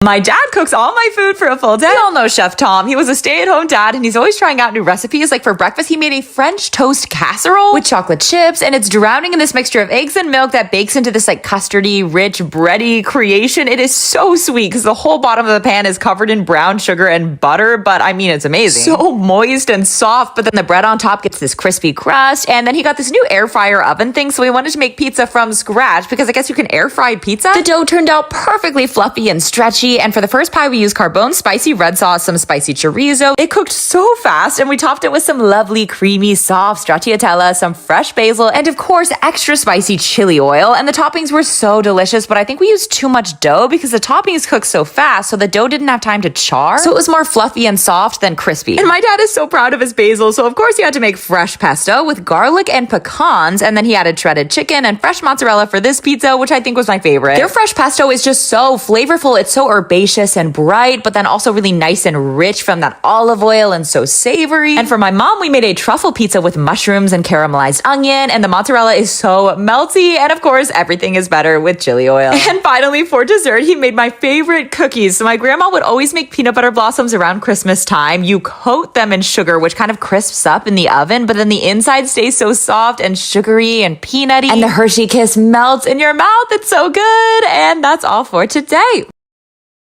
My dad cooks all my food for a full day. We all know Chef Tom. He was a stay-at-home dad and he's always trying out new recipes. Like for breakfast, he made a French toast casserole with chocolate chips and it's drowning in this mixture of eggs and milk that bakes into this like custardy, rich, bready creation. It is so sweet because the whole bottom of the pan is covered in brown sugar and butter, but I mean, it's amazing. So moist and soft, but then the bread on top gets this crispy crust. And then he got this new air fryer oven thing, so we wanted to make pizza from scratch because I guess you can air fry pizza. The dough turned out perfectly fluffy and stretchy. And for the first pie, we used carbone, spicy red sauce, some spicy chorizo. It cooked so fast, and we topped it with some lovely, creamy, soft stracciatella, some fresh basil, and of course, extra spicy chili oil. And the toppings were so delicious, but I think we used too much dough because the toppings cooked so fast, so the dough didn't have time to char. So it was more fluffy and soft than crispy. And my dad is so proud of his basil, so of course he had to make fresh pesto with garlic and pecans, and then he added shredded chicken and fresh mozzarella for this pizza, which I think was my favorite. Their fresh pesto is just so flavorful. It's so herbaceous and bright, but then also really nice and rich from that olive oil and so savory. And for my mom, we made a truffle pizza with mushrooms and caramelized onion, and the mozzarella is so melty, and of course, everything is better with chili oil. And finally, for dessert, he made my favorite cookies. So my grandma would always make peanut butter blossoms around Christmas time. You coat them in sugar, which kind of crisps up in the oven, but then the inside stays so soft and sugary and peanutty, and the Hershey Kiss melts in your mouth. It's so good. And that's all for today.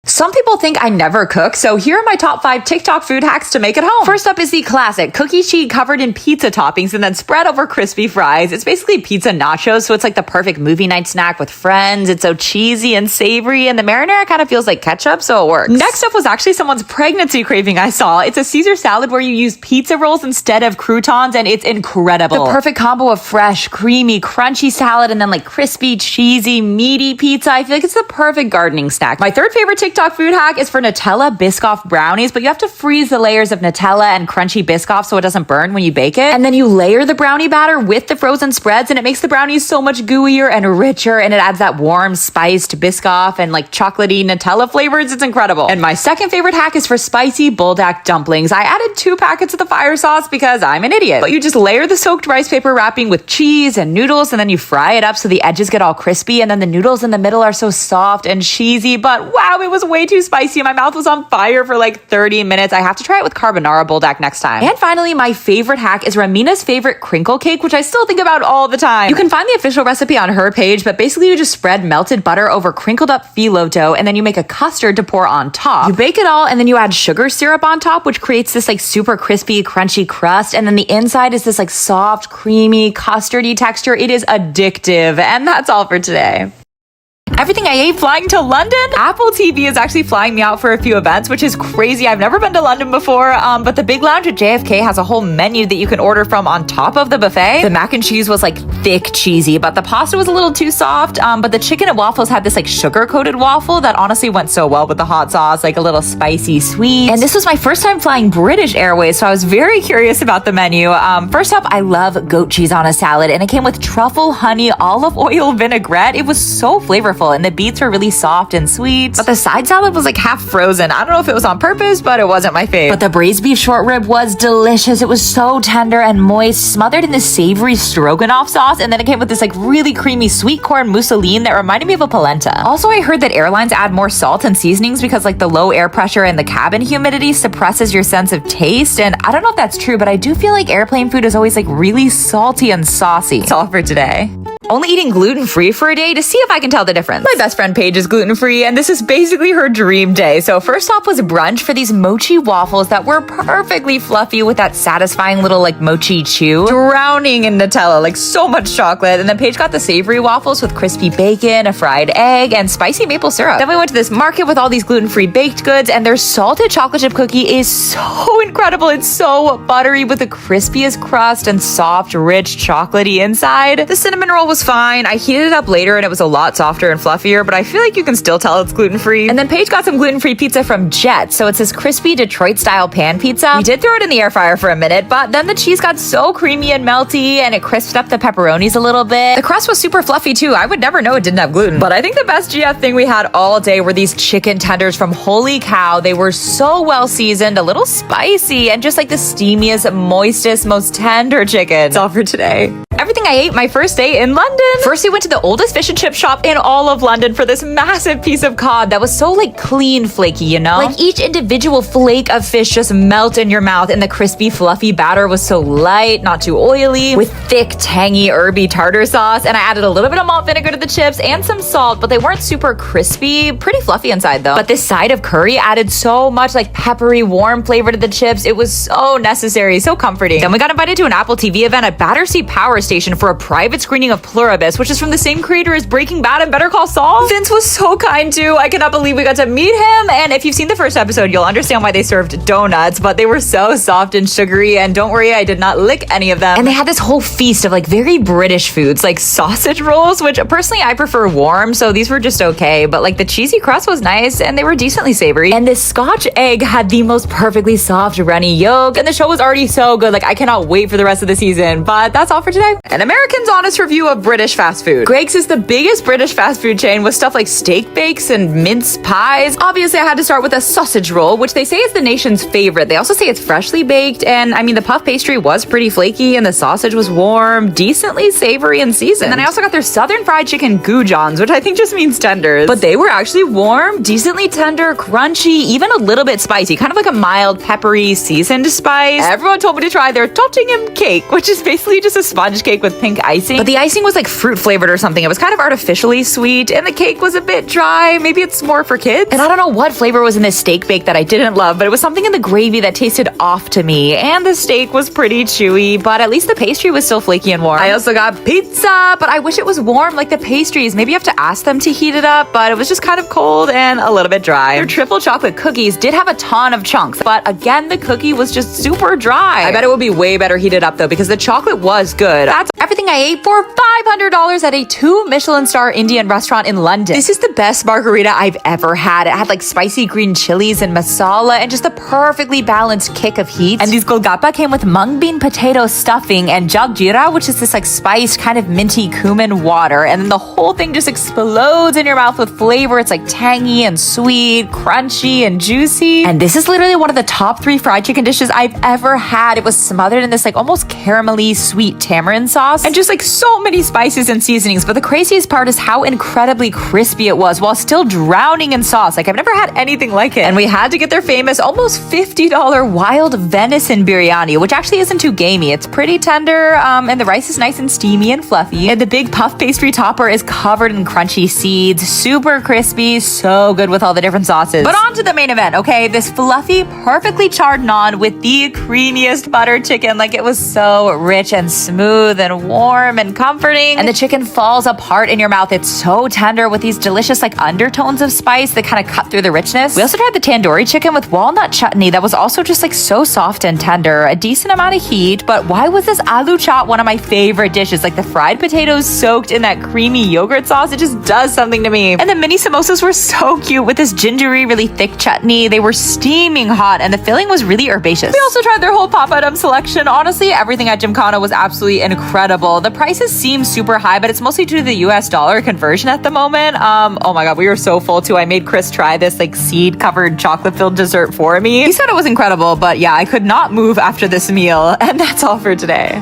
Some people think I never cook, so here are my top 5 TikTok food hacks to make at home. First up is the classic cookie sheet covered in pizza toppings and then spread over crispy fries. It's basically pizza nachos, so it's like the perfect movie night snack with friends. It's so cheesy and savory, and the marinara kind of feels like ketchup, so it works. Next up was actually someone's pregnancy craving I saw. It's a Caesar salad where you use pizza rolls instead of croutons, and it's incredible. The perfect combo of fresh, creamy, crunchy salad and then like crispy, cheesy, meaty pizza. I feel like it's the perfect gardening snack. My third favorite TikTok food hack is for Nutella Biscoff brownies, but you have to freeze the layers of Nutella and crunchy Biscoff so it doesn't burn when you bake it. And then you layer the brownie batter with the frozen spreads, and it makes the brownies so much gooier and richer, and it adds that warm, spiced Biscoff and like chocolatey Nutella flavors. It's incredible. And my second favorite hack is for spicy buldak dumplings. I added 2 packets of the fire sauce because I'm an idiot. But you just layer the soaked rice paper wrapping with cheese and noodles, and then you fry it up so the edges get all crispy, and then the noodles in the middle are so soft and cheesy. But wow, it was way too spicy. My mouth was on fire for like 30 minutes. I have to try it with carbonara buldak next time. And finally, my favorite hack is Ramina's favorite crinkle cake, which I still think about all the time. You can find the official recipe on her page, but basically you just spread melted butter over crinkled up phyllo dough, and then you make a custard to pour on top. You bake it all, and then you add sugar syrup on top, which creates this like super crispy, crunchy crust, and then the inside is this like soft, creamy, custardy texture. It is addictive. And that's all for today. Everything I ate flying to London. Apple TV is actually flying me out for a few events, which is crazy. I've never been to London before, but the Big Lounge at JFK has a whole menu that you can order from on top of the buffet. The mac and cheese was like thick cheesy, but the pasta was a little too soft. But the chicken and waffles had this like sugar-coated waffle that honestly went so well with the hot sauce, like a little spicy sweet. And this was my first time flying British Airways, so I was very curious about the menu. First up, I love goat cheese on a salad, and it came with truffle, honey, olive oil, vinaigrette. It was so flavorful, and the beets were really soft and sweet, but the side salad was like half frozen. I don't know if it was on purpose, but it wasn't my fave. But the braised beef short rib was delicious. It was so tender and moist, smothered in this savory stroganoff sauce, and then it came with this like really creamy sweet corn mousseline that reminded me of a polenta. Also, I heard that airlines add more salt and seasonings because like the low air pressure and the cabin humidity suppresses your sense of taste, and I don't know if that's true, but I do feel like airplane food is always like really salty and saucy. That's all for today. Only eating gluten-free for a day to see if I can tell the difference. My best friend Paige is gluten-free, and this is basically her dream day. So first off was brunch for these mochi waffles that were perfectly fluffy with that satisfying little like mochi chew, drowning in Nutella, like so much chocolate. And then Paige got the savory waffles with crispy bacon, a fried egg, and spicy maple syrup. Then we went to this market with all these gluten-free baked goods, and their salted chocolate chip cookie is so incredible. It's so buttery with the crispiest crust and soft, rich, chocolatey inside. The cinnamon roll was fine. I heated it up later and it was a lot softer and fluffier, but I feel like you can still tell it's gluten-free. And then Paige got some gluten-free pizza from Jet, so it's this crispy Detroit-style pan pizza. We did throw it in the air fryer for a minute, but then the cheese got so creamy and melty, and it crisped up the pepperonis a little bit. The crust was super fluffy too. I would never know it didn't have gluten. But I think the best GF thing we had all day were these chicken tenders from Holy Cow. They were so well seasoned, a little spicy, and just like the steamiest, moistest, most tender chicken. That's all for today. Everything I ate my first day in London. First, we went to the oldest fish and chip shop in all of London for this massive piece of cod that was so like clean flaky, you know? Like each individual flake of fish just melt in your mouth, and the crispy fluffy batter was so light, not too oily, with thick tangy herby tartar sauce. And I added a little bit of malt vinegar to the chips and some salt, but they weren't super crispy. Pretty fluffy inside though. But this side of curry added so much like peppery warm flavor to the chips. It was so necessary, so comforting. Then we got invited to an Apple TV event at Battersea Power Station for a private screening of Pluribus, which is from the same creator as Breaking Bad and Better Call Saul. Vince was so kind too. I cannot believe we got to meet him. And if you've seen the first episode, you'll understand why they served donuts, but they were so soft and sugary. And don't worry, I did not lick any of them. And they had this whole feast of like very British foods, like sausage rolls, which personally I prefer warm, so these were just okay. But like the cheesy crust was nice and they were decently savory. And this Scotch egg had the most perfectly soft runny yolk, and the show was already so good. Like I cannot wait for the rest of the season. But that's all for today. An American's honest review of British fast food. Greg's is the biggest British fast food chain with stuff like steak bakes and mince pies. Obviously, I had to start with a sausage roll, which they say is the nation's favorite. They also say it's freshly baked, and I mean, the puff pastry was pretty flaky, and the sausage was warm, decently savory and seasoned. And then I also got their southern fried chicken goujons, which I think just means tenders. But they were actually warm, decently tender, crunchy, even a little bit spicy, kind of like a mild, peppery, seasoned spice. Everyone told me to try their Tottingham cake, which is basically just a sponge cake with pink icing. But the icing was like fruit flavored or something. It was kind of artificially sweet, and the cake was a bit dry. Maybe it's more for kids. And I don't know what flavor was in this steak bake that I didn't love, but it was something in the gravy that tasted off to me. And the steak was pretty chewy, but at least the pastry was still flaky and warm. I also got pizza, but I wish it was warm like the pastries. Maybe you have to ask them to heat it up, but it was just kind of cold and a little bit dry. Their triple chocolate cookies did have a ton of chunks, but again, the cookie was just super dry. I bet it would be way better heated up though, because the chocolate was good. That's everything I ate for $500 at a 2 Michelin star Indian restaurant in London. This is the best margarita I've ever had. It had like spicy green chilies and masala and just a perfectly balanced kick of heat. And these golgappa came with mung bean potato stuffing and jaljeera, which is this like spiced kind of minty cumin water. And then the whole thing just explodes in your mouth with flavor. It's like tangy and sweet, crunchy and juicy. And this is literally one of the top 3 fried chicken dishes I've ever had. It was smothered in this like almost caramelly sweet tamarind sauce and just like so many spices and seasonings. But the craziest part is how incredibly crispy it was while still drowning in sauce. Like I've never had anything like it. And we had to get their famous almost $50 wild venison biryani, which actually isn't too gamey. It's pretty tender, and the rice is nice and steamy and fluffy. And the big puff pastry topper is covered in crunchy seeds, super crispy, so good with all the different sauces. But on to the main event, okay? This fluffy, perfectly charred naan with the creamiest butter chicken. Like it was so rich and smooth and warm and comforting. And the chicken falls apart in your mouth. It's so tender with these delicious like undertones of spice that kind of cut through the richness. We also tried the tandoori chicken with walnut chutney that was also just like so soft and tender, a decent amount of heat. But why was this aloo chaat one of my favorite dishes? Like the fried potatoes soaked in that creamy yogurt sauce, it just does something to me. And the mini samosas were so cute with this gingery, really thick chutney. They were steaming hot and the filling was really herbaceous. We also tried their whole papadum selection. Honestly, everything at Gymkhana was absolutely incredible. The prices seem super high, but it's mostly due to the US dollar conversion at the moment. Oh my god, we were so full too. I made Chris try this like seed covered chocolate filled dessert for me. He said it was incredible, but yeah, I could not move after this meal. And that's all for today.